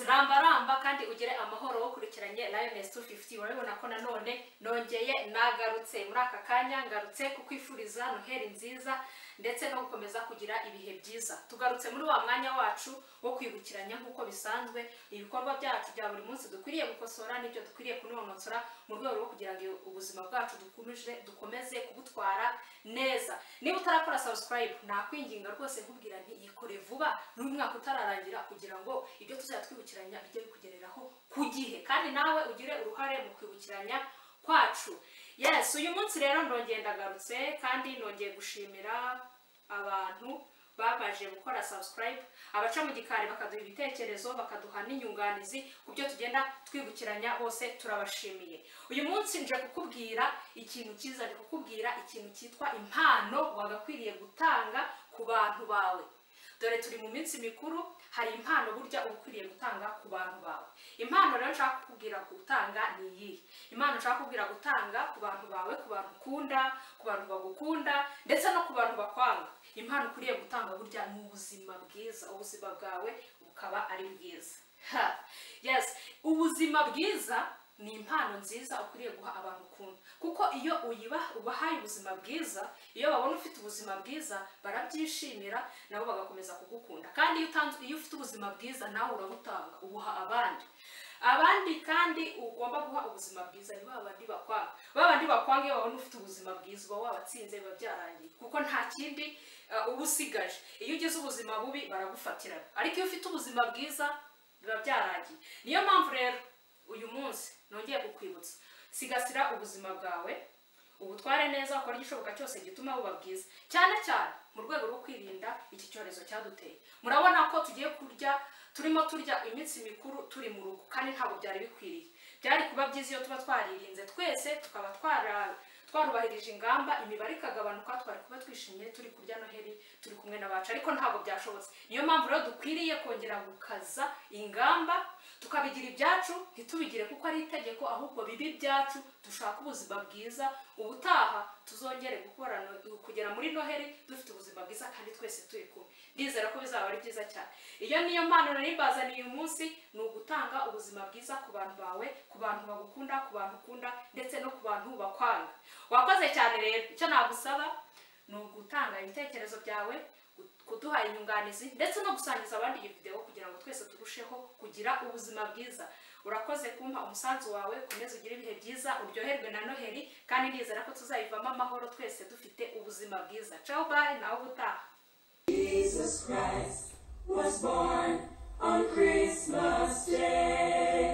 ramba kandi ugire amahoro wo kurikiranye Lioness 250. Urabona ko nanone nongeye nagarutse muri aka kanya, ngarutse kukwifuriza Noheli nziza ndetse no gukomeza kugira ibihe byiza. Tugarutse muri wa mwanya wacu wo kwibukiranya nkuko bisanzwe ibikorwa byacu bya buri munsi dukwiriye gukosora n'ibyo dukwiriye kunonotsora mu rwego rwo kugira ngo ubuzima bwacu dukomeze kubutwara neza. Niba utarakora subscribe nakwinginga rwose nkubwira nti yikore vuba n'umwaka utararangira kugira ngo ibyo tuzajya twibukiranya bijye bikugereraho ku gihe kandi nawe ugire uruhare mu kwibukiranya kwacu. Yes, uyu munsi rero ndongeye ndagarutse kandi nongeye gushimira abantu babaje gukora subscribe, abaca mu gikari bakaduha ibitekerezo, bakaduha n'inyunganizi kubyo tugenda twibukiranya, bose turabashimiye. Uyu munsi nje kukubwira ikintu cyiza, nje kukubwira ikintu cyitwa impano wagakwiriye gutanga ku bantu bawe. Dore turi mu minsi mikuru, hari impano burya ukwiriye gutanga ku bantu bawe. Impano rero nshaka kukubwira gutanga ni iyi. Impano nshaka kukubwira gutanga ku bantu bawe, ku bantu ukunda, ku bantu bagukunda ndetse no ku bantu bakwanga. Impano ukwiriye gutanga burya ni ubuzima bwiza, ubuzima bwawe bukaba ari bwiza. Yes, ubuzima bwiza ni impano nziza ukwiriye guha abantu ukunda, kuko iyo ubahaye ubuzima bwiza, iyo babona ufite ubuzima bwiza barabyishimira nabo bagakomeza kugukunda. Kandi iyo ufite ubuzima bwiza nawe urabutanga ubuha abandi kandi ugomba guha ubuzima bwiza ni babandi bakwanga. Babandi bakwanga iyo babona ufite ubuzima bwiza uba wabatsinze, biba byarangiye kuko nta kindi uba usigaje. Iyo ugize ubuzima bubi baragufatira, ariko iyo ufite ubuzima bwiza biba byarangiye. Niyo mpamvu rero uyu munsi nongeye kukwibutsa, sigasira ubuzima bwawe, ubutware neza, ukora igishoboka cyose gituma buba bwiza, cyane cyane mu rwego rwo kwirinda iki cyorezo cyaduteye. Murabona ko tugiye turimo turya iminsi mikuru turi mu rugo, kandi ntabwo byari bikwiriye. Byari kuba byiza iyo tuba twaririnze twese, tukaba twarubahirije ingamba, imibare ikagabanuka, twari kuba twishimye turi kurya Noheli turi kumwe n'abacu, ariko ntabwo byashobotse. Niyo mpamvu rero dukwiriye kongera gukaza ingamba, tukabigira ibyacu, ntitubigire kuko ari itegeko, ahubwo bibi ibyacu, dushaka ubuzima bwiza. Ubutaha tuzongere kugera muri Noheli dufite ubuzima bwiza kandi twese turi kumwe. Ndizera ko bizaba ari byiza cyane. Iyo niyo mpano nari mbazaniye uyu munsi, ni ugutanga ubuzima bwiza ku bantu bawe, ku bantu bagukunda, ku bantu ukunda ndetse no ku bantu bakwanga. Wakoze cyane rero, icyo nagusaba ni ugutanga ibitekerezo byawe, kuduha inyunganizi ndetse no gusangiza abandi iyi video kugira ngo twese turusheho kugira ubuzima bwiza. Urakoze kumpa umusanzu wawe, komeza ugire ibihe byiza, uryoherwe na Noheli kandi ndizera ko tuzayivamo amahoro twese dufite ubuzima bwiza. Ciao, bye, nawe ubutaha. Jesus Christ was born on Christmas Day.